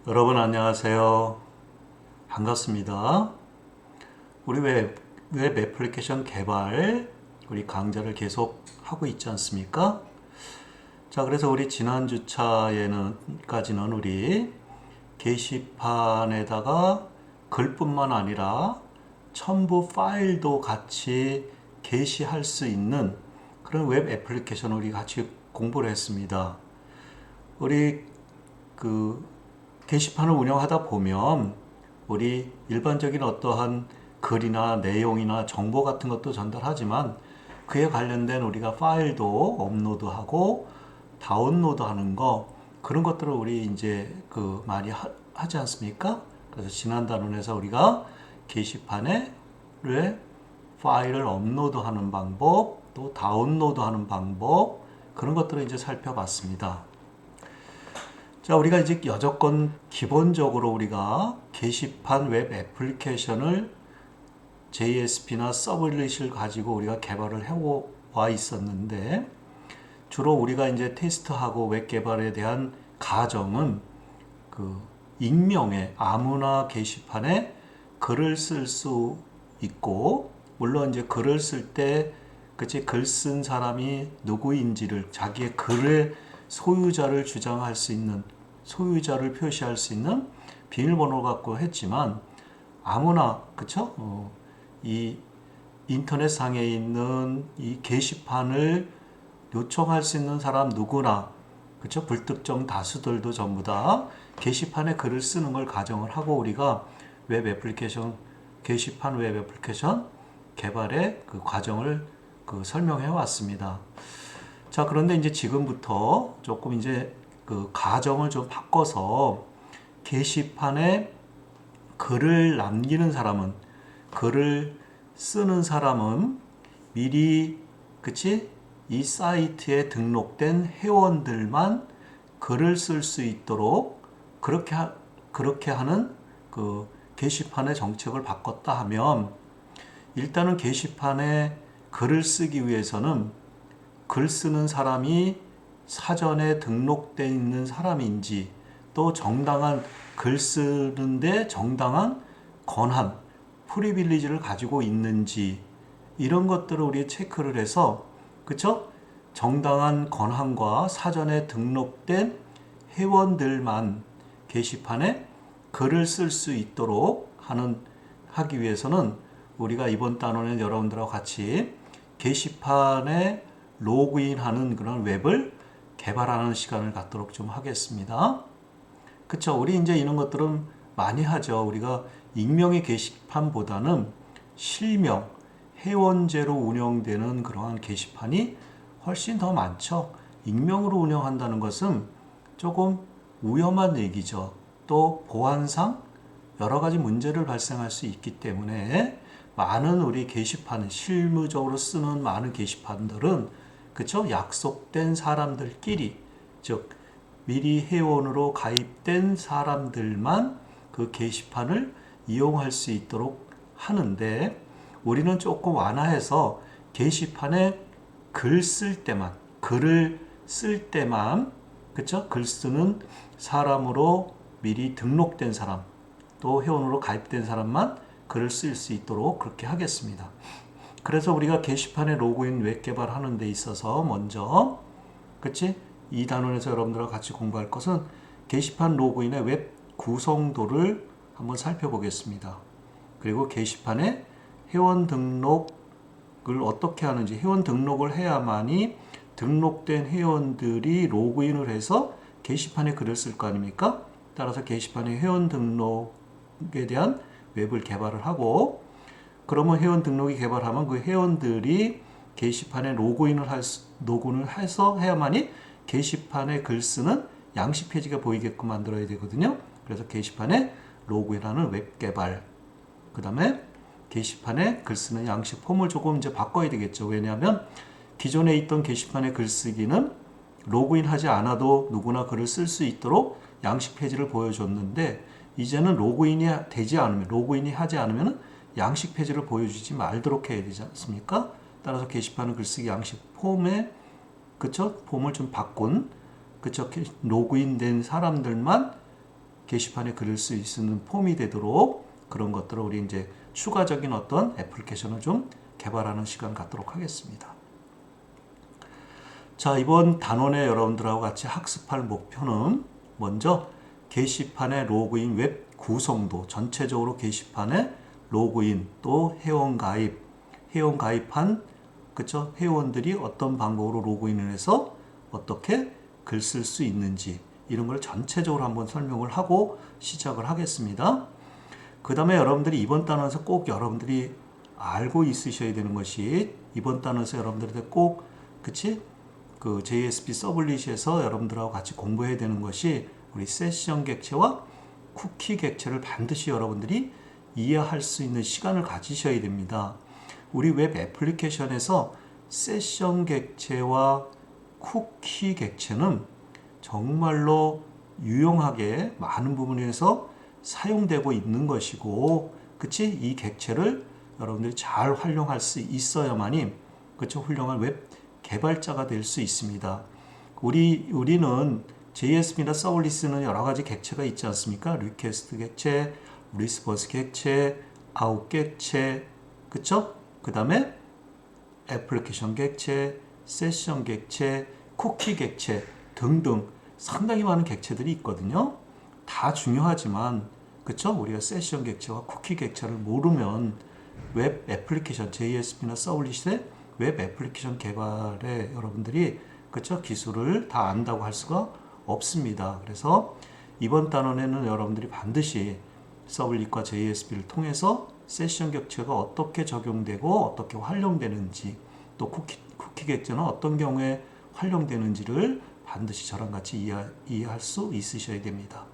여러분 안녕하세요. 반갑습니다. 우리 웹 애플리케이션 개발 우리 강좌를 계속 하고 있지 않습니까? 자, 그래서 우리 지난 주차에는까지는 우리 게시판에다가 글뿐만 아니라 첨부 파일도 같이 게시할 수 있는 그런 웹 애플리케이션을 우리 같이 공부를 했습니다. 우리 그 게시판을 운영하다 보면 우리 일반적인 어떠한 글이나 내용이나 정보 같은 것도 전달하지만 그에 관련된 우리가 파일도 업로드하고 다운로드하는 거 그런 것들을 우리 이제 많이 하지 않습니까? 그래서 지난 단원에서 우리가 게시판에 파일을 업로드하는 방법, 또 다운로드하는 방법 그런 것들을 이제 살펴봤습니다. 자, 우리가 이제 여조건 기본적으로 우리가 게시판 웹 애플리케이션을 JSP나 서블릿을 가지고 우리가 개발을 해와 있었는데 주로 우리가 이제 테스트하고 웹 개발에 대한 가정은 익명의 아무나 게시판에 글을 쓸 수 있고 물론 이제 글을 쓸 때 그치 글 쓴 사람이 누구인지를 자기의 글의 소유자를 주장할 수 있는 소유자를 표시할 수 있는 비밀번호 갖고 했지만 아무나 그쵸? 이 인터넷 상에 있는 이 게시판을 요청할 수 있는 사람 누구나 그쵸? 불특정 다수들도 전부 다 게시판에 글을 쓰는 걸 가정을 하고 우리가 웹 애플리케이션 게시판 웹 애플리케이션 개발의 그 과정을 설명해 왔습니다. 자, 그런데 이제 지금부터 조금 이제 가정을 좀 바꿔서 게시판에 글을 남기는 사람은 글을 쓰는 사람은 미리 그치 이 사이트에 등록된 회원들만 글을 쓸 수 있도록 그렇게 하는 게시판의 정책을 바꿨다 하면 일단은 게시판에 글을 쓰기 위해서는 글 쓰는 사람이 사전에 등록되어 있는 사람인지 또 정당한 글 쓰는데 정당한 권한, 프리빌리지를 가지고 있는지 이런 것들을 우리 체크를 해서 그쵸? 정당한 권한과 사전에 등록된 회원들만 게시판에 글을 쓸 수 있도록 하기 위해서는 우리가 이번 단원에 여러분들하고 같이 게시판에 로그인하는 그런 웹을 개발하는 시간을 갖도록 좀 하겠습니다. 그쵸? 우리 이제 이런 것들은 많이 하죠. 우리가 익명의 게시판보다는 실명, 회원제로 운영되는 그러한 게시판이 훨씬 더 많죠. 익명으로 운영한다는 것은 조금 위험한 얘기죠. 또 보안상 여러 가지 문제를 발생할 수 있기 때문에 많은 우리 게시판, 실무적으로 쓰는 많은 게시판들은 그쵸? 약속된 사람들끼리, 즉 미리 회원으로 가입된 사람들만 그 게시판을 이용할 수 있도록 하는데 우리는 조금 완화해서 게시판에 글을 쓸 때만 그쵸? 글 쓰는 사람으로 미리 등록된 사람 또 회원으로 가입된 사람만 글을 쓸 수 있도록 그렇게 하겠습니다. 그래서 우리가 게시판에 로그인 웹 개발하는 데 있어서 먼저 그치? 이 단원에서 여러분들과 같이 공부할 것은 게시판 로그인의 웹 구성도를 한번 살펴보겠습니다. 그리고 게시판에 회원 등록을 어떻게 하는지 회원 등록을 해야만이 등록된 회원들이 로그인을 해서 게시판에 글을 쓸 거 아닙니까? 따라서 게시판에 회원 등록에 대한 웹을 개발을 하고 그러면 회원 등록이 개발하면 그 회원들이 게시판에 로그인을 해서 해야만이 게시판에 글 쓰는 양식 페이지가 보이게끔 만들어야 되거든요. 그래서 게시판에 로그인하는 웹 개발. 그 다음에 게시판에 글 쓰는 양식 폼을 조금 이제 바꿔야 되겠죠. 왜냐하면 기존에 있던 게시판에 글쓰기는 로그인하지 않아도 누구나 글을 쓸 수 있도록 양식 페이지를 보여줬는데 이제는 로그인이 하지 않으면 양식 페이지를 보여주지 말도록 해야 되지 않습니까? 따라서 게시판은 글쓰기 양식 폼에 그쵸? 폼을 좀 바꾼 그쵸? 로그인된 사람들만 게시판에 글을 쓸 수 있는 폼이 되도록 그런 것들을 우리 이제 추가적인 어떤 애플리케이션을 좀 개발하는 시간 갖도록 하겠습니다. 자, 이번 단원에 여러분들하고 같이 학습할 목표는 먼저 게시판의 로그인 웹 구성도, 전체적으로 게시판의 로그인, 또 회원 가입한 그쵸? 회원들이 어떤 방법으로 로그인을 해서 어떻게 글 쓸 수 있는지 이런 걸 전체적으로 한번 설명을 하고 시작을 하겠습니다. 그 다음에 여러분들이 이번 단원에서 꼭 여러분들이 알고 있으셔야 되는 것이, 이번 단원에서 여러분들한테 꼭 그치? 그 JSP 서블릿에서 여러분들하고 같이 공부해야 되는 것이 우리 세션 객체와 쿠키 객체를 반드시 여러분들이 이해할 수 있는 시간을 가지셔야 됩니다. 우리 웹 애플리케이션에서 세션 객체와 쿠키 객체는 정말로 유용하게 많은 부분에서 사용되고 있는 것이고, 그치? 이 객체를 여러분들이 잘 활용할 수 있어야만이 그쵸? 훌륭한 웹 개발자가 될 수 있습니다. 우리는 JSP나 서블릿은 여러 가지 객체가 있지 않습니까? 리퀘스트 객체, 리스폰스 객체, 아웃 객체, 그쵸? 그 다음에 애플리케이션 객체, 세션 객체, 쿠키 객체 등등 상당히 많은 객체들이 있거든요. 다 중요하지만, 그쵸? 우리가 세션 객체와 쿠키 객체를 모르면 웹 애플리케이션, JSP나 서블릿의 웹 애플리케이션 개발에 여러분들이 그쵸? 기술을 다 안다고 할 수가 없습니다. 그래서 이번 단원에는 여러분들이 반드시 서블릿과 JSP를 통해서 세션 객체가 어떻게 적용되고 어떻게 활용되는지, 또 쿠키 객체는 어떤 경우에 활용되는지를 반드시 저랑 같이 이해할 수 있으셔야 됩니다.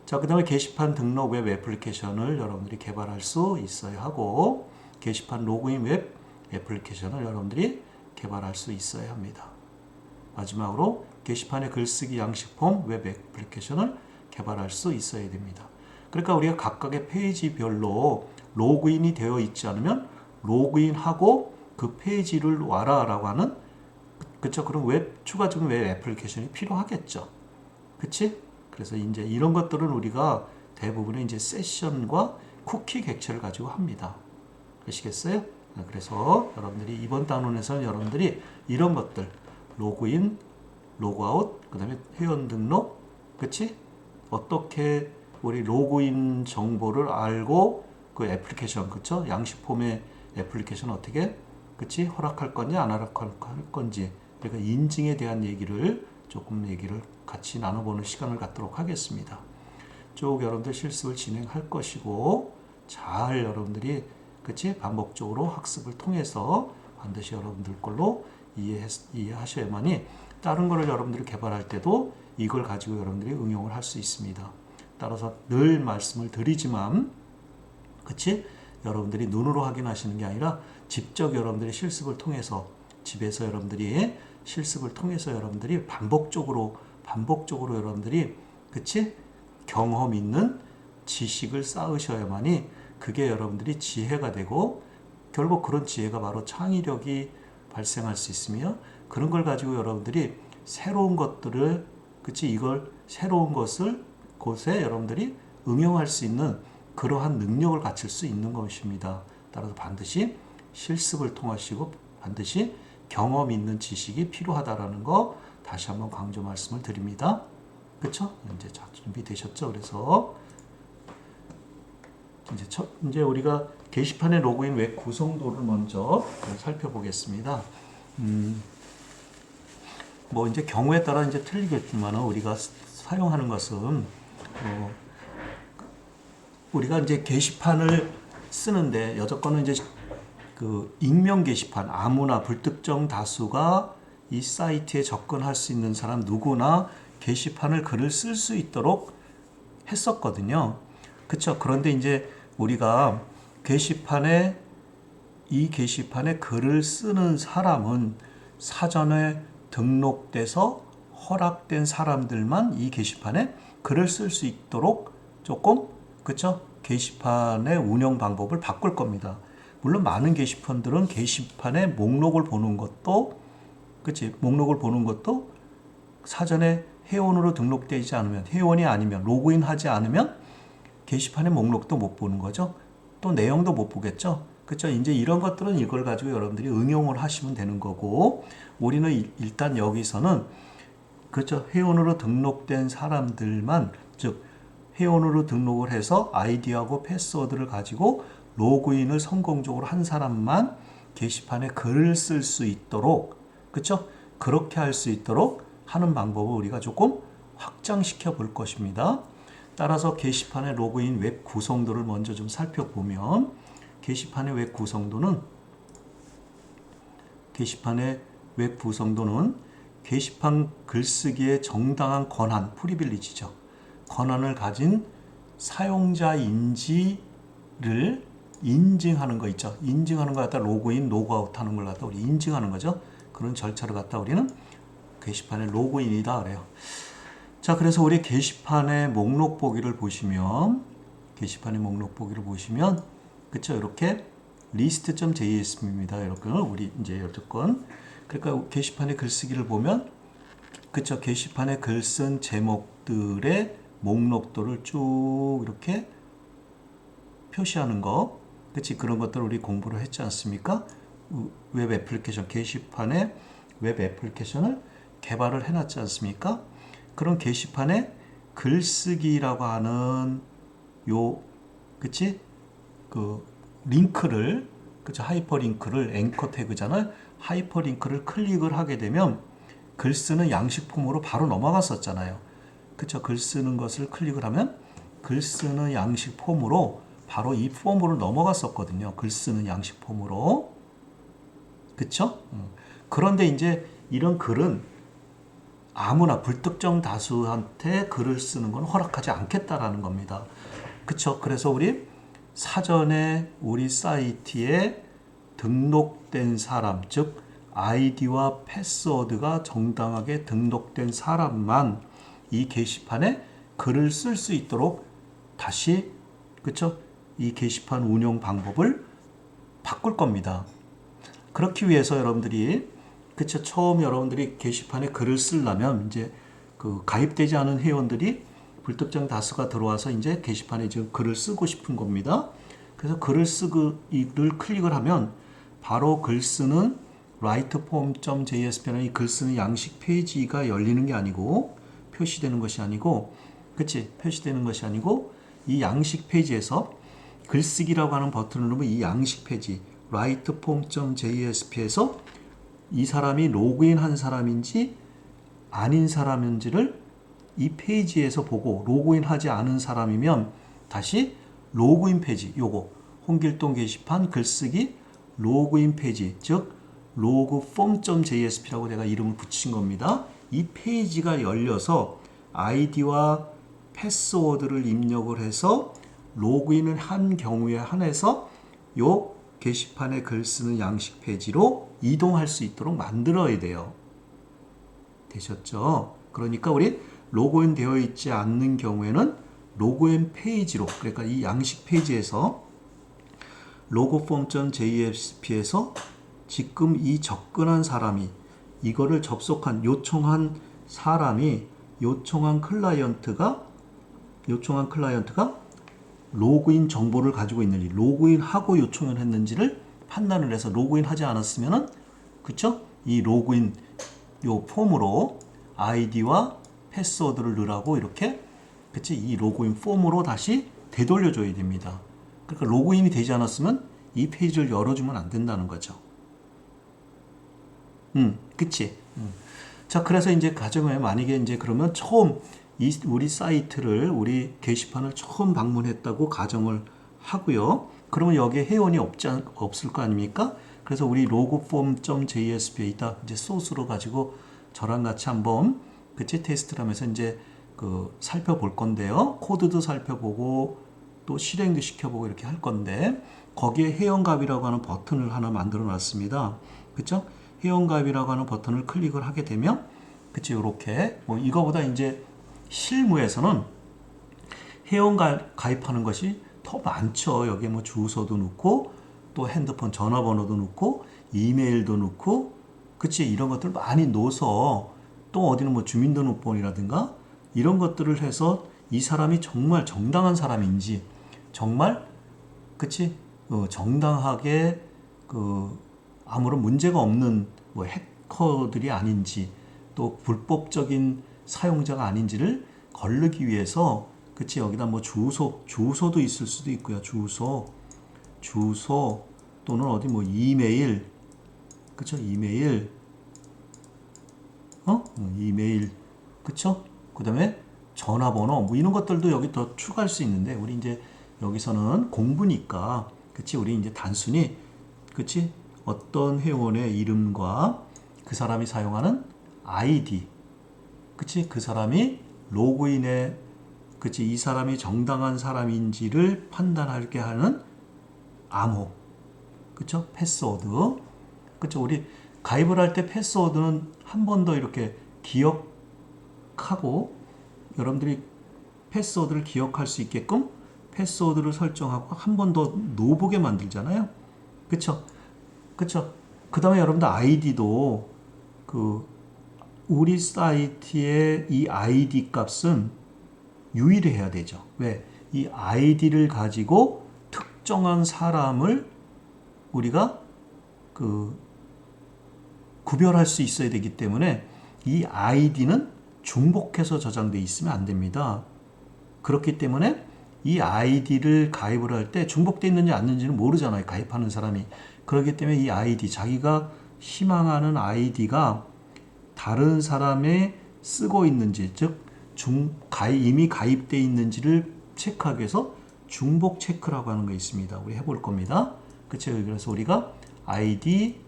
자, 그 다음에 게시판 등록 웹 애플리케이션을 여러분들이 개발할 수 있어야 하고, 게시판 로그인 웹 애플리케이션을 여러분들이 개발할 수 있어야 합니다. 마지막으로 게시판의 글쓰기 양식 폼 웹 애플리케이션을 개발할 수 있어야 됩니다. 그러니까 우리가 각각의 페이지별로 로그인이 되어 있지 않으면 로그인하고 그 페이지를 와라 라고 하는, 그쵸? 그런 추가적인 웹 애플리케이션이 필요하겠죠. 그치? 그래서 이제 이런 것들은 우리가 대부분의 이제 세션과 쿠키 객체를 가지고 합니다. 아시겠어요? 그래서 여러분들이 이번 단원에서는 여러분들이 이런 것들, 로그인, 로그아웃, 그 다음에 회원 등록, 그치? 어떻게 우리 로그인 정보를 알고 그 애플리케이션, 그쵸? 양식 폼의 애플리케이션 어떻게, 그치? 허락할 건지 안 허락할 건지, 그러니까 인증에 대한 얘기를 같이 나눠보는 시간을 갖도록 하겠습니다. 쭉 여러분들 실습을 진행할 것이고, 잘 여러분들이 그치? 반복적으로 학습을 통해서 반드시 여러분들 걸로 이해하셔야만이 다른 거를 여러분들이 개발할 때도 이걸 가지고 여러분들이 응용을 할 수 있습니다. 따라서 늘 말씀을 드리지만, 그치? 여러분들이 눈으로 확인하시는 게 아니라 직접 여러분들이 실습을 통해서, 집에서 여러분들이 실습을 통해서 여러분들이 반복적으로 여러분들이 그치? 경험 있는 지식을 쌓으셔야만이 그게 여러분들이 지혜가 되고, 결국 그런 지혜가 바로 창의력이 발생할 수 있으며, 그런 걸 가지고 여러분들이 새로운 것들을, 그치? 이걸 새로운 것을 곳에 여러분들이 응용할 수 있는 그러한 능력을 갖출 수 있는 것입니다. 따라서 반드시 실습을 통하시고 반드시 경험 있는 지식이 필요하다라는 거 다시 한번 강조 말씀을 드립니다. 그쵸? 이제 준비되셨죠? 그래서 이제 우리가 게시판의 로그인 웹 구성도를 먼저 살펴보겠습니다. 뭐 이제 경우에 따라 이제 틀리겠지만 우리가 사용하는 것은 우리가 이제 게시판을 쓰는데 여태껏은 이제 그 익명 게시판, 아무나 불특정 다수가 이 사이트에 접근할 수 있는 사람 누구나 게시판을 글을 쓸 수 있도록 했었거든요. 그쵸? 그런데 이제 우리가 이 게시판에 글을 쓰는 사람은 사전에 등록돼서 허락된 사람들만 이 게시판에 글을 쓸 수 있도록 조금, 그쵸? 게시판의 운영 방법을 바꿀 겁니다. 물론 많은 게시판들은 게시판의 목록을 보는 것도, 그치? 목록을 보는 것도 사전에 회원으로 등록되지 않으면, 회원이 아니면, 로그인 하지 않으면 게시판의 목록도 못 보는 거죠. 또 내용도 못 보겠죠. 그렇죠? 이제 이런 것들은 이걸 가지고 여러분들이 응용을 하시면 되는 거고, 우리는 일단 여기서는 그렇죠. 회원으로 등록된 사람들만, 즉 회원으로 등록을 해서 아이디하고 패스워드를 가지고 로그인을 성공적으로 한 사람만 게시판에 글을 쓸 수 있도록, 그렇죠? 그렇게 할 수 있도록 하는 방법을 우리가 조금 확장시켜 볼 것입니다. 따라서 게시판의 로그인 웹 구성도를 먼저 좀 살펴보면, 게시판의 웹 구성도는 게시판 글쓰기의 정당한 권한, 프리빌리지죠. 권한을 가진 사용자인지를 인증하는 거 있죠. 인증하는 걸 갖다 로그인, 로그아웃 하는 걸 갖다 우리 인증하는 거죠. 그런 절차를 갖다 우리는 게시판의 로그인이다 그래요. 자, 그래서 우리 게시판의 목록 보기를 보시면, 그쵸, 이렇게 list.js입니다. 이렇게 우리 이제 여태건, 그러니까 게시판의 글쓰기를 보면, 그쵸, 게시판에 글 쓴 제목들의 목록도를 쭉 이렇게 표시하는 거, 그치, 그런 것들을 우리 공부를 했지 않습니까? 웹 애플리케이션, 게시판의 웹 애플리케이션을 개발을 해놨지 않습니까? 그런 게시판에 글쓰기라고 하는 그치? 그 링크를, 그치? 하이퍼링크를, 앵커 태그잖아요. 하이퍼링크를 클릭을 하게 되면 글 쓰는 양식 폼으로 바로 넘어갔었잖아요. 그쵸? 글 쓰는 것을 클릭을 하면 글 쓰는 양식 폼으로 바로 이 폼으로 넘어갔었거든요. 글 쓰는 양식 폼으로. 그쵸? 그런데 이제 이런 글은 아무나 불특정 다수한테 글을 쓰는 건 허락하지 않겠다라는 겁니다. 그쵸? 그래서 우리 사전에 우리 사이트에 등록된 사람, 즉 아이디와 패스워드가 정당하게 등록된 사람만 이 게시판에 글을 쓸 수 있도록 다시, 그쵸? 이 게시판 운영 방법을 바꿀 겁니다. 그렇기 위해서 여러분들이, 그쵸, 처음 여러분들이 게시판에 글을 쓰려면 이제 그 가입되지 않은 회원들이 불특정 다수가 들어와서 이제 게시판에 지금 글을 쓰고 싶은 겁니다. 그래서 글을 클릭을 하면 바로 글 쓰는 writeform.jsp라는 이 글 쓰는 양식 페이지가 열리는 게 아니고, 표시되는 것이 아니고, 그치? 표시되는 것이 아니고, 이 양식 페이지에서 글쓰기라고 하는 버튼을 누르면 이 양식 페이지 writeform.jsp에서 이 사람이 로그인 한 사람인지 아닌 사람인지를 이 페이지에서 보고, 로그인 하지 않은 사람이면 다시 로그인 페이지, 요거 홍길동 게시판 글쓰기 로그인 페이지, 즉 logform.jsp라고 내가 이름을 붙인 겁니다. 이 페이지가 열려서 아이디와 패스워드를 입력을 해서 로그인을 한 경우에 한해서 요 게시판에 글 쓰는 양식 페이지로 이동할 수 있도록 만들어야 돼요. 되셨죠? 그러니까 우리 로그인 되어 있지 않는 경우에는 로그인 페이지로, 그러니까 이 양식 페이지에서 logform.jsp에서 지금 이 접근한 사람이, 이거를 접속한, 요청한 사람이, 요청한 클라이언트가 로그인 정보를 가지고 있는지, 로그인하고 요청을 했는지를 판단을 해서, 로그인하지 않았으면은, 그쵸? 이 로그인 요 폼으로 아이디와 패스워드를 넣으라고 이렇게, 그치? 이 로그인 폼으로 다시 되돌려줘야 됩니다. 그러니까 로그인이 되지 않았으면 이 페이지를 열어주면 안 된다는 거죠. 그치? 자, 그래서 이제 가정에 만약에 이제 그러면 처음 우리 사이트를, 우리 게시판을 처음 방문했다고 가정을 하고요. 그러면 여기에 회원이 없을 거 아닙니까? 그래서 우리 logform.jsp에 있다 이제 소스로 가지고 저랑 같이 한번, 그치? 테스트를 하면서 이제 그 살펴볼 건데요. 코드도 살펴보고 또 실행도 시켜보고 이렇게 할 건데, 거기에 회원가입이라고 하는 버튼을 하나 만들어 놨습니다. 그쵸? 회원가입이라고 하는 버튼을 클릭을 하게 되면, 그치? 요렇게, 뭐 이거보다 이제 실무에서는 회원 가입하는 것이 더 많죠. 여기에 뭐 주소도 넣고, 또 핸드폰 전화번호도 넣고, 이메일도 넣고, 그치? 이런 것들 많이 넣어서 또 어디는 뭐 주민등록번호라든가 이런 것들을 해서 이 사람이 정말 정당한 사람인지 정말 그치 정당하게 아무런 문제가 없는 뭐 해커들이 아닌지 또 불법적인 사용자가 아닌지를 걸르기 위해서 그치 여기다 뭐 주소도 있을 수도 있고요. 주소 또는 어디 뭐 이메일 그쵸 이메일 이메일 그쵸 그다음에 전화번호 뭐 이런 것들도 여기 더 추가할 수 있는데 우리 이제 여기서는 공부니까 그치 우리 이제 단순히 그치 어떤 회원의 이름과 그 사람이 사용하는 아이디 그치 그 사람이 로그인에 그치 이 사람이 정당한 사람인지를 판단하게 하는 암호 그쵸 패스워드 그쵸 우리 가입을 할 때 패스워드는 한 번 더 이렇게 기억하고 여러분들이 패스워드를 기억할 수 있게끔 패스워드를 설정하고 한 번 더 놓보게 만들잖아요. 그쵸? 그쵸? 그 다음에 여러분들 아이디도 우리 사이트의 이 아이디 값은 유일해야 되죠. 왜? 이 아이디를 가지고 특정한 사람을 우리가 구별할 수 있어야 되기 때문에 이 아이디는 중복해서 저장되어 있으면 안 됩니다. 그렇기 때문에 이 아이디를 가입을 할 때 중복되어 있는지 안 있는지는 모르잖아요. 가입하는 사람이. 그렇기 때문에 이 아이디, 자기가 희망하는 아이디가 다른 사람의 쓰고 있는지, 즉 이미 가입되어 있는지를 체크하기 위해서 중복 체크라고 하는 게 있습니다. 우리 해볼 겁니다. 그쵸? 그래서 우리가 아이디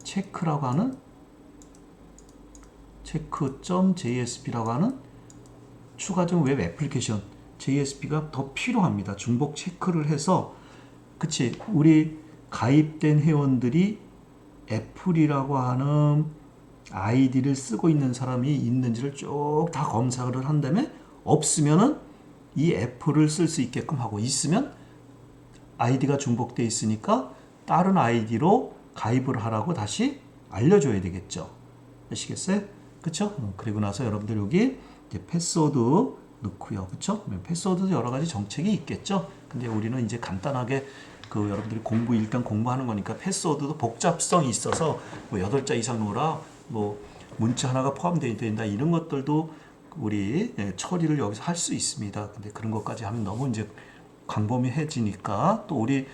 체크라고 하는 체크.jsp라고 하는 추가적 웹 애플리케이션 JSP가 더 필요합니다. 중복 체크를 해서 그치 우리 가입된 회원들이 애플이라고 하는 아이디를 쓰고 있는 사람이 있는지를 쭉 다 검사를 한 다음에 없으면은 이 애플을 쓸 수 있게끔 하고 있으면 아이디가 중복되어 있으니까 다른 아이디로 가입을 하라고 다시 알려줘야 되겠죠. 아시겠어요? 그쵸? 그리고 나서 여러분들 여기 이제 패스워드 넣고요. 그쵸? 패스워드도 여러 가지 정책이 있겠죠. 근데 우리는 이제 간단하게 여러분들이 일단 공부하는 거니까 패스워드도 복잡성이 있어서 뭐 8자 이상 넣어라, 뭐 문자 하나가 포함되어야 된다 이런 것들도 우리 처리를 여기서 할 수 있습니다. 근데 그런 것까지 하면 너무 이제 광범위해지니까 또 우리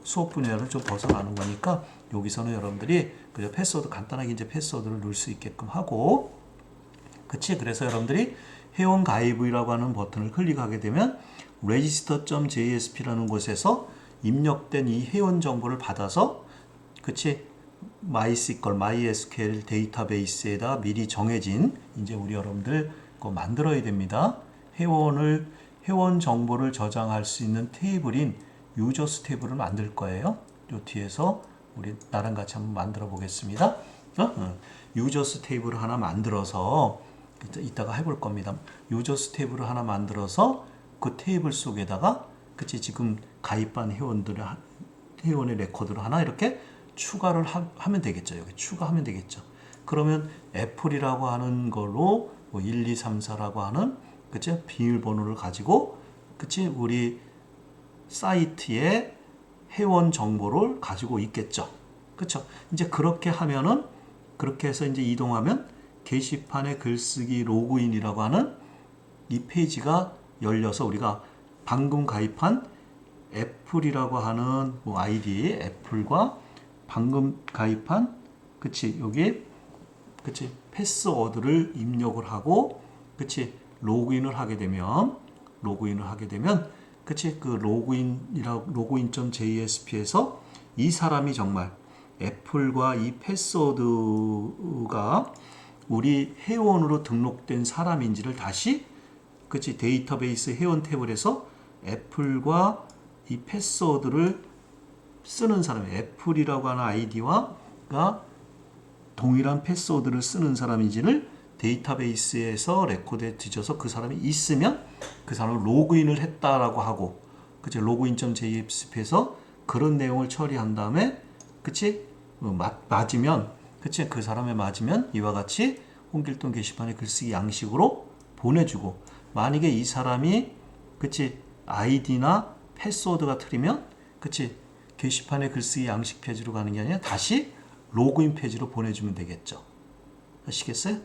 수업 분야를 좀 벗어나는 거니까 여기서는 여러분들이 그냥 패스워드 간단하게 이제 패스워드를 넣을 수 있게끔 하고 그치? 그래서 여러분들이 회원 가입이라고 하는 버튼을 클릭하게 되면 register.jsp라는 곳에서 입력된 이 회원 정보를 받아서 그치? MySQL 데이터베이스에다 미리 정해진 이제 우리 여러분들 그거 만들어야 됩니다. 회원 정보를 저장할 수 있는 테이블인 유저스 테이블을 만들 거예요. 요 뒤에서 우리 나랑 같이 한번 만들어 보겠습니다. 유저스 테이블을 하나 만들어서 이따가 해볼 겁니다. 유저스 테이블을 하나 만들어서 그 테이블 속에다가 그치 지금 가입한 회원의 레코드를 하나 이렇게 추가를 하면 되겠죠. 여기 추가하면 되겠죠. 그러면 애플이라고 하는 걸로 뭐 1, 2, 3, 4라고 하는 그치 비밀번호를 가지고 그치 우리 사이트에 회원 정보를 가지고 있겠죠. 그쵸? 이제 그렇게 하면은 그렇게 해서 이제 이동하면 게시판에 글쓰기 로그인이라고 하는 이 페이지가 열려서 우리가 방금 가입한 애플이라고 하는 뭐 아이디 애플과 방금 가입한 그치 여기 그치 패스워드를 입력을 하고 그치 로그인을 하게 되면 그치 그 로그인.jsp에서 이 사람이 정말 애플과 이 패스워드가 우리 회원으로 등록된 사람인지를 다시 그치 데이터베이스 회원 탭에서 애플과 이 패스워드를 쓰는 사람 애플이라고 하는 아이디와 동일한 패스워드를 쓰는 사람인지를 데이터베이스에서 레코드에 뒤져서 그 사람이 있으면 그 사람을 로그인을 했다라고 하고 그치 로그인.jsp에서 그런 내용을 처리한 다음에 그치 맞으면 그치 그 사람에 맞으면 이와 같이 홍길동 게시판에 글쓰기 양식으로 보내주고, 만약에 이 사람이 그치 아이디나 패스워드가 틀리면 그치 게시판에 글쓰기 양식 페이지로 가는 게 아니라 다시 로그인 페이지로 보내주면 되겠죠. 아시겠어요?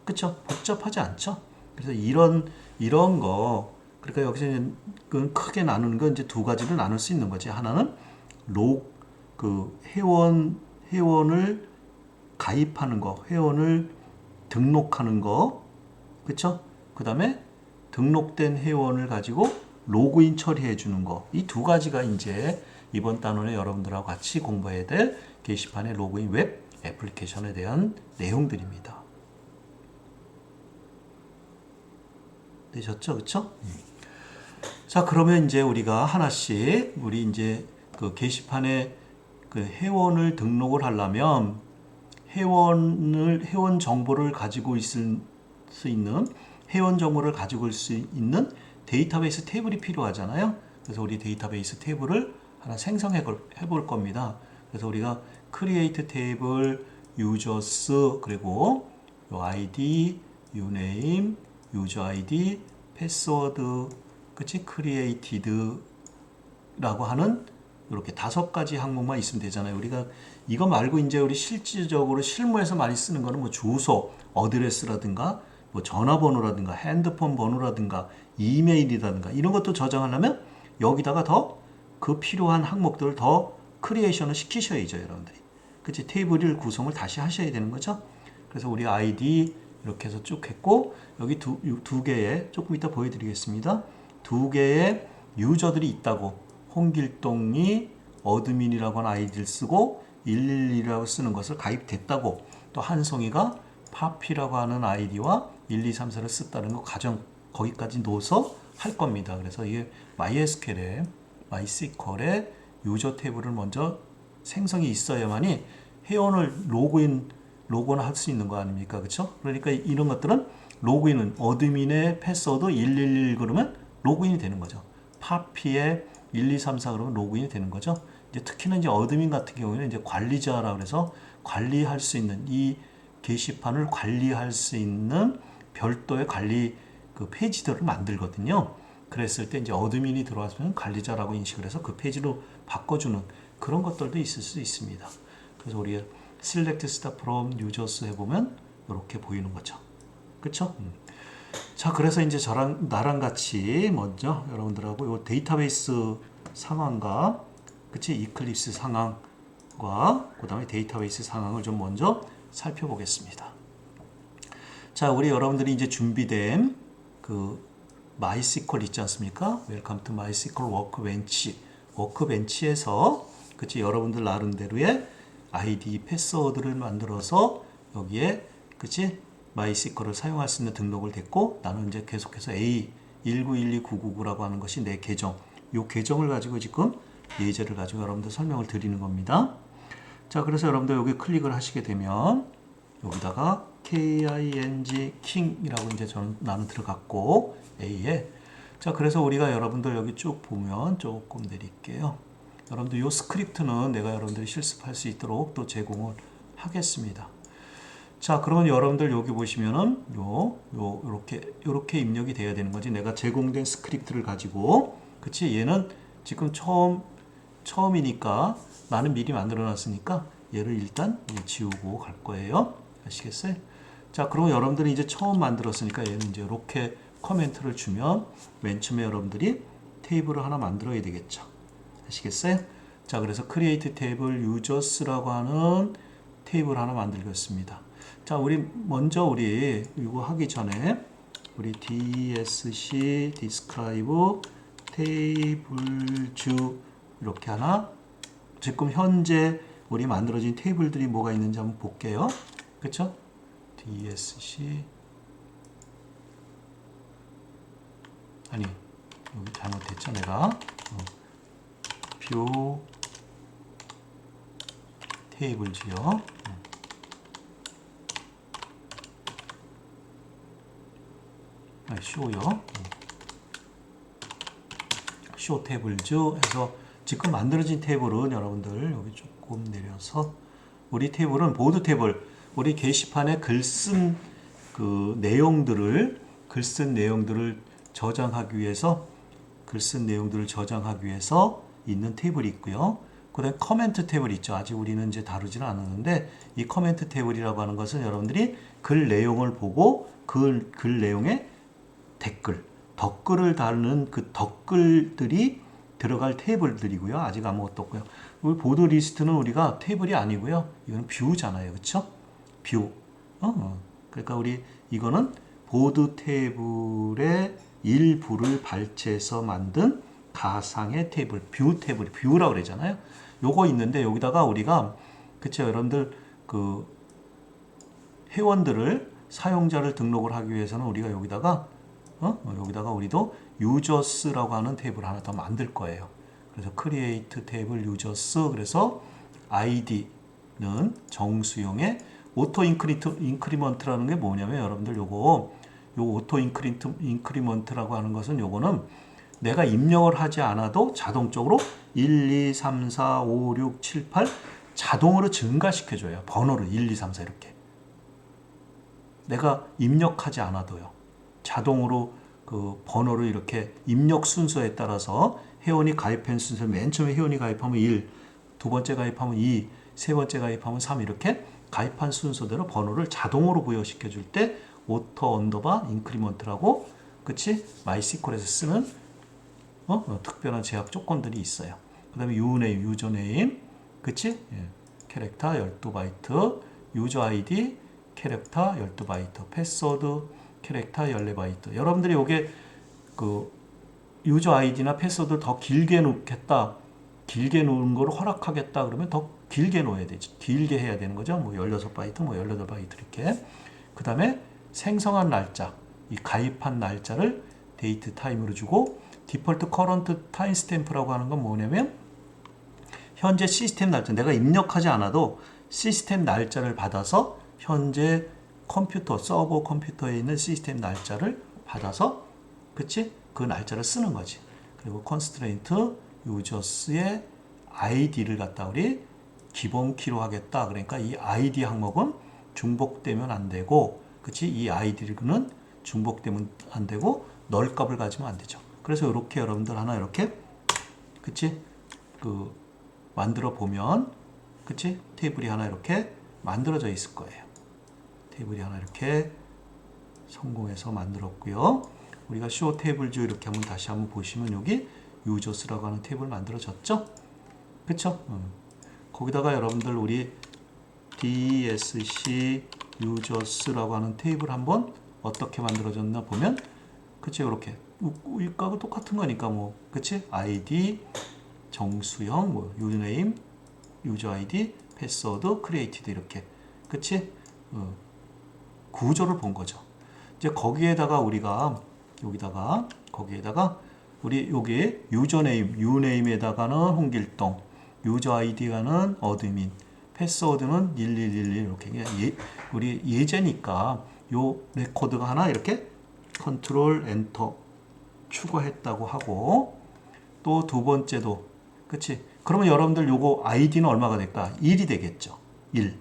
그쵸? 복잡하지 않죠? 그래서 이런 거, 그러니까 여기서 크게 나누는 건 이제 두 가지로 나눌 수 있는 거지. 하나는 회원을 가입하는 거, 회원을 등록하는 거, 그쵸? 그 다음에 등록된 회원을 가지고 로그인 처리해 주는 거. 이 두 가지가 이제 이번 단원에 여러분들하고 같이 공부해야 될 게시판의 로그인 웹 애플리케이션에 대한 내용들입니다. 되셨죠? 그쵸? 자, 그러면 이제 우리가 하나씩, 우리 이제 그 게시판에 그 회원을 등록을 하려면 회원 정보를 가지고 있을 수 있는, 회원 정보를 가지고 있을 수 있는 데이터베이스 테이블이 필요하잖아요. 그래서 우리 데이터베이스 테이블을 하나 생성해 볼 겁니다. 그래서 우리가 create 테이블, users, 그리고 요 id, uname, user id, 패스워드, 그치? created 라고 하는 이렇게 5가지 항목만 있으면 되잖아요. 우리가 이거 말고 이제 우리 실질적으로 실무에서 많이 쓰는 거는 뭐 주소, 어드레스라든가 뭐 전화번호라든가 핸드폰 번호라든가 이메일이라든가 이런 것도 저장하려면 여기다가 더 그 필요한 항목들을 더 크리에이션을 시키셔야죠, 여러분들이. 그치? 테이블 구성을 다시 하셔야 되는 거죠. 그래서 우리 아이디 이렇게 해서 쭉 했고, 여기 두 개의, 조금 이따 보여드리겠습니다. 2개의 유저들이 있다고. 홍길동이 어드민이라고 하는 아이디를 쓰고 112라고 쓰는 것을 가입됐다고. 또 한송이가 파피라고 하는 아이디와 1234를 썼다는 거 거기까지 넣어서 할 겁니다. 그래서 이게 MySQL에 유저 테이블을 먼저 생성이 있어야만이 회원을 로그인할 수 있는 거 아닙니까? 그렇죠? 그러니까 이런 것들은 로그인은 어드민의 패스워드 111 그러면 로그인이 되는 거죠. 파피의 1234 그러면 로그인이 되는 거죠. 이제 특히나 이제 어드민 같은 경우에는 이제 관리자라 그래서 관리할 수 있는 이 게시판을 관리할 수 있는 별도의 관리 그 페이지들을 만들거든요. 그랬을 때 이제 어드민이 들어왔으면 관리자라고 인식을 해서 그 페이지로 바꿔주는 그런 것들도 있을 수 있습니다. 그래서 우리가 select start from users 해보면 이렇게 보이는 거죠. 그쵸? 자, 그래서 이제 나랑 같이 먼저 여러분들하고 이 데이터베이스 상황과 그치? 이클립스 상황과 그 다음에 데이터베이스 상황을 좀 먼저 살펴보겠습니다. 자, 우리 여러분들이 이제 준비된 그 MySQL 있지 않습니까? Welcome to MySQL 워크벤치에서 그치? 여러분들 나름대로의 아이디, 패스워드를 만들어서 여기에 그치? MySQL을 사용할 수 있는 등록을 됐고, 나는 이제 계속해서 A1912999라고 하는 것이 내 계정, 이 계정을 가지고 지금 예제를 가지고 여러분들 설명을 드리는 겁니다. 자, 그래서 여러분들 여기 클릭을 하시게 되면 여기다가 king 이라고 이제 나는 들어갔고 A에. 자, 그래서 우리가 여러분들 여기 쭉 보면 조금 내릴게요. 여러분들 이 스크립트는 내가 여러분들이 실습할 수 있도록 또 제공을 하겠습니다. 자, 그러면 여러분들 여기 보시면은 요렇게 입력이 돼야 되는 거지. 내가 제공된 스크립트를 가지고, 그치? 얘는 지금 처음이니까 나는 미리 만들어 놨으니까 얘를 일단 지우고 갈 거예요. 아시겠어요? 자, 그럼 여러분들이 이제 처음 만들었으니까 얘는 이제 이렇게 코멘트를 주면 맨 처음에 여러분들이 테이블을 하나 만들어야 되겠죠. 아시겠어요? 자, 그래서 create table users라고 하는 테이블 하나 만들겠습니다. 자, 먼저 이거 하기 전에 우리 dsc describe tables 이렇게 하나, 지금 현재 우리 만들어진 테이블들이 뭐가 있는지 한번 볼게요. 그쵸? dsc 아니 여기 잘못했죠 내가. 뷰 테이블즈요. 쇼요. 쇼 테이블즈 해서 지금 만들어진 테이블은 여러분들 여기 조금 내려서 우리 테이블은 보드 테이블, 우리 게시판에 글 쓴 그 내용들을 글 쓴 내용들을 저장하기 위해서 있는 테이블이 있고요. 그다음에 커멘트 테이블 있죠. 아직 우리는 이제 다루지는 않았는데 이 커멘트 테이블이라고 하는 것은 여러분들이 글 내용을 보고 글 내용에 덧글을 다루는 그 덧글들이 들어갈 테이블들이고요. 아직 아무것도 없고요. 우리 보드 리스트는 우리가 테이블이 아니고요. 이거는 뷰잖아요. 그렇죠? 뷰. 그러니까 우리 이거는 보드 테이블의 일부를 발췌해서 만든 가상의 테이블, 뷰라고 그러잖아요. 요거 있는데 여기다가 우리가 그쵸 여러분들 그 회원들을 사용자를 등록을 하기 위해서는 우리가 여기다가 우리도 유저스라고 하는 테이블 하나 더 만들 거예요. 그래서 create 테이블 유저스 그래서 id는 정수용의 오토 인크리먼트라는 게 뭐냐면 여러분들 요 오토 인크리먼트라고 하는 것은 요거는 내가 입력을 하지 않아도 자동적으로 1, 2, 3, 4, 5, 6, 7, 8 자동으로 증가시켜줘요. 번호를 1, 2, 3, 4 이렇게. 내가 입력하지 않아도요. 자동으로 그 번호를 이렇게 입력 순서에 따라서 회원이 가입한 순서 맨 처음에 회원이 가입하면 1, 두 번째 가입하면 2, 세 번째 가입하면 3 이렇게 가입한 순서대로 번호를 자동으로 부여시켜 줄 때 오토 언더바 인크리먼트라고 그치? 마이스QL에서 쓰는 특별한 제약 조건들이 있어요. 그 다음에 유네임, 유저네임 그치? 예. 캐릭터 12바이트 유저 아이디 캐릭터 12바이트 패스워드 캐릭터 14바이트 여러분들이 요게 그 유저 아이디나 패스워드를 더 길게 놓겠다 길게 놓은 걸 허락하겠다 그러면 더 길게 놓아야 되지 길게 해야 되는 거죠. 뭐 16바이트 뭐 18바이트 이렇게 그 다음에 생성한 날짜 이 가입한 날짜를 데이트 타임으로 주고 디폴트 커런트 타임 스탬프라고 하는 건 뭐냐면 현재 시스템 날짜 내가 입력하지 않아도 시스템 날짜를 받아서 현재 컴퓨터 서버 컴퓨터에 있는 시스템 날짜를 받아서 그치? 그 날짜를 쓰는 거지. 그리고 constraint users의 id를 갖다 우리 기본 키로 하겠다. 그러니까 이 id 항목은 중복되면 안 되고 그치? 이 id는 중복되면 안 되고 널 값을 가지면 안 되죠. 그래서 이렇게 여러분들 하나 이렇게 그치? 그 만들어 보면 그치? 테이블이 하나 이렇게 만들어져 있을 거예요. 테이블이 하나 이렇게 성공해서 만들었고요. 우리가 show 테이블 뷰 이렇게 한번 다시 한번 보시면 여기 users라고 하는 테이블 만들어졌죠? 그쵸? 거기다가 여러분들 우리 dsc users라고 하는 테이블 한번 어떻게 만들어졌나 보면 그치? 이렇게 위가하고 똑같은 거니까 뭐 그치? id 정수형 뭐 유네임 유저 아이디 패스워드 크리에이티드 이렇게 그치? 구조를 본 거죠. 이제 거기에다가 우리가 거기에다가 우리 여기 유저네임 유네임에다가는 홍길동 유저 아이디가는 어드민 패스워드는 1111 이렇게 우리 예제니까 요 레코드가 하나 이렇게 컨트롤 엔터 추가했다고 하고 또 두 번째도 그치? 그러면 여러분들 요거 아이디는 얼마가 될까? 1이 되겠죠. 1.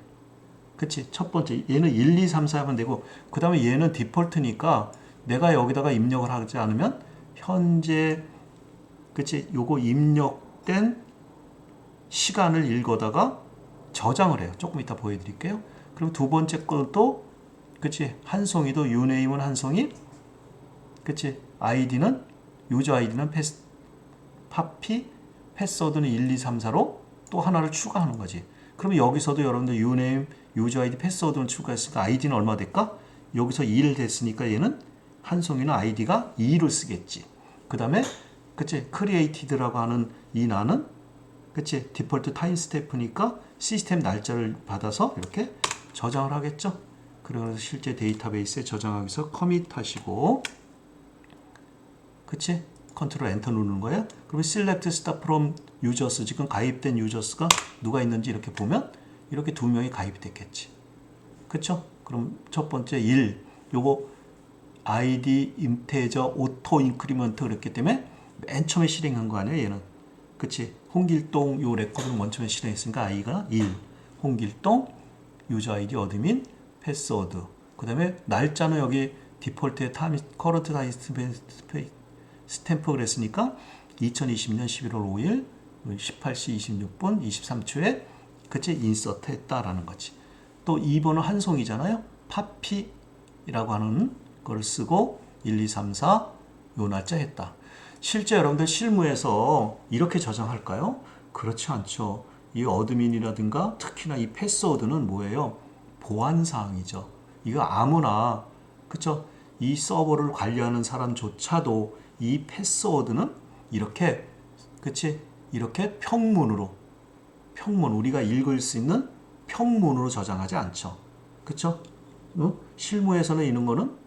그치? 첫 번째 얘는 1, 2, 3, 4 하면 되고 그 다음에 얘는 디폴트니까 내가 여기다가 입력을 하지 않으면 현재 그치? 요거 입력된 시간을 읽어다가 저장을 해요. 조금 이따 보여드릴게요. 그리고 두 번째 것도 그치? 한송이도 유네임은 한송이 그치? 아이디는 유저 아이디는 파피 패스워드는 1, 2, 3, 4로 또 하나를 추가하는 거지. 그러면 여기서도 여러분들 유네임, 유저 아이디, 패스워드는 추가했으니까 아이디는 얼마 될까? 여기서 2를 됐으니까 얘는 한송이는 아이디가 2를 쓰겠지. 그 다음에 그치? 크리에이티드라고 하는 이 나는 그치? 디폴트 타임 스태프니까 시스템 날짜를 받아서 이렇게 저장을 하겠죠. 그래서 실제 데이터베이스에 저장하기 위해서 커밋 하시고 그치? 컨트롤 엔터 누르는 거예요. 그러면 select start from users 지금 가입된 유저스가 누가 있는지 이렇게 보면 이렇게 두 명이 가입이 됐겠지. 그쵸? 그럼 첫 번째 1 요거 id 인테저 오토 인크리먼트 그랬기 때문에 맨 처음에 실행한 거 아니에요 얘는. 그치? 홍길동 요 레코드를 맨 처음에 실행했으니까 i가 1 홍길동 유저 아이디 어드민 패스워드 그 다음에 날짜는 여기 디폴트에 커런트 타임 스탬프 그랬으니까 2020년 11월 5일 18시 26분 23초에 그치 인서트 했다라는 거지. 또 2번은 한 송이잖아요. 파피라고 하는 걸 쓰고 1, 2, 3, 4 요 날짜 했다. 실제 여러분들 실무에서 이렇게 저장할까요? 그렇지 않죠. 이 어드민이라든가 특히나 이 패스워드는 뭐예요? 보안사항이죠. 이거 아무나 그쵸? 이 서버를 관리하는 사람조차도 이 패스워드는 이렇게 그치? 이렇게 평문으로 우리가 읽을 수 있는 평문으로 저장하지 않죠. 그쵸? 실무에서는 이런 거는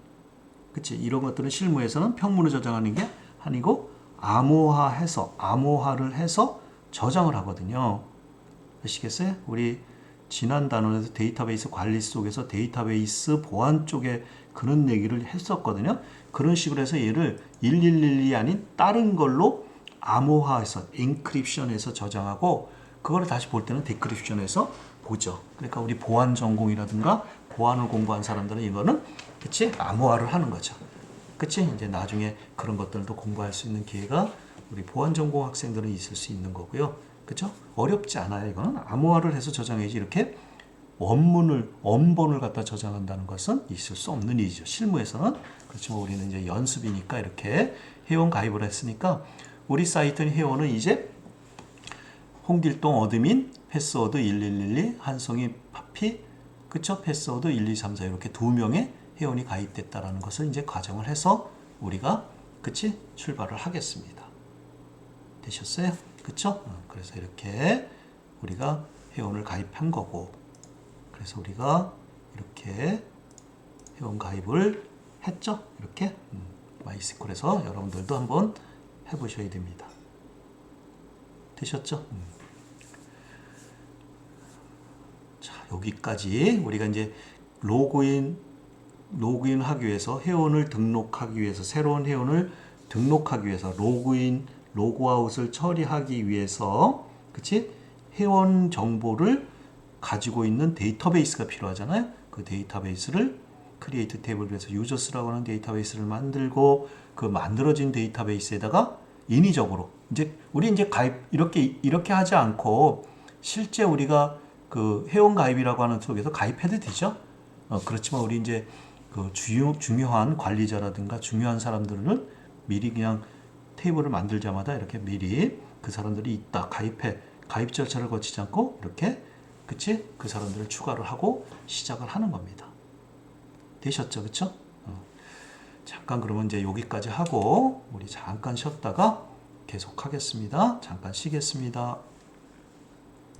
그치? 이런 것들은 실무에서는 평문으로 저장하는 게 아니고 암호화를 해서 저장을 하거든요. 아시겠어요? 우리 지난 단원에서 데이터베이스 관리 속에서 데이터베이스 보안 쪽에 그런 얘기를 했었거든요. 그런 식으로 해서 얘를 1112 아닌 다른 걸로 암호화해서 엔크립션해서 저장하고 그거를 다시 볼 때는 디크립션해서 보죠. 그러니까 우리 보안 전공이라든가 보안을 공부한 사람들은 이거는 그치? 암호화를 하는 거죠. 그치? 이제 나중에 그런 것들도 공부할 수 있는 기회가 우리 보안 전공 학생들은 있을 수 있는 거고요. 그쵸? 어렵지 않아요. 이거는 암호화를 해서 저장해야지 이렇게 원본을 갖다 저장한다는 것은 있을 수 없는 일이죠. 실무에서는. 그렇지만 우리는 이제 연습이니까 이렇게 회원 가입을 했으니까 우리 사이트는 회원은 이제 홍길동 어드민, 패스워드 1112, 한송이 파피, 그쵸? 패스워드 1, 2, 3, 4 이렇게 두 명의 회원이 가입됐다라는 것을 이제 가정을 해서 우리가 그치? 출발을 하겠습니다. 되셨어요? 그쵸? 그래서 이렇게 우리가 회원을 가입한 거고 그래서 우리가 이렇게 회원 가입을 했죠? 이렇게 마이스쿨에서 여러분들도 한번 해보셔야 됩니다. 되셨죠? 자, 여기까지 우리가 이제 로그인 하기 위해서 회원을 등록하기 위해서 새로운 회원을 등록하기 위해서 로그아웃을 처리하기 위해서 그치? 회원 정보를 가지고 있는 데이터베이스가 필요하잖아요. 그 데이터베이스를 크리에이트 테이블에서 유저스라고 하는 데이터베이스를 만들고 그 만들어진 데이터베이스에다가 인위적으로 우리 이제 가입 이렇게 하지 않고 실제 우리가 그 회원 가입이라고 하는 속에서 가입해도 되죠. 그렇지만 우리 이제 그 중요한 관리자라든가 중요한 사람들은 미리 그냥 테이블을 만들자마자 이렇게 미리 그 사람들이 있다 가입 절차를 거치지 않고 이렇게 그치? 그 사람들을 추가를 하고 시작을 하는 겁니다. 되셨죠? 그쵸? 잠깐 그러면 이제 여기까지 하고 우리 잠깐 쉬었다가 계속 하겠습니다. 잠깐 쉬겠습니다.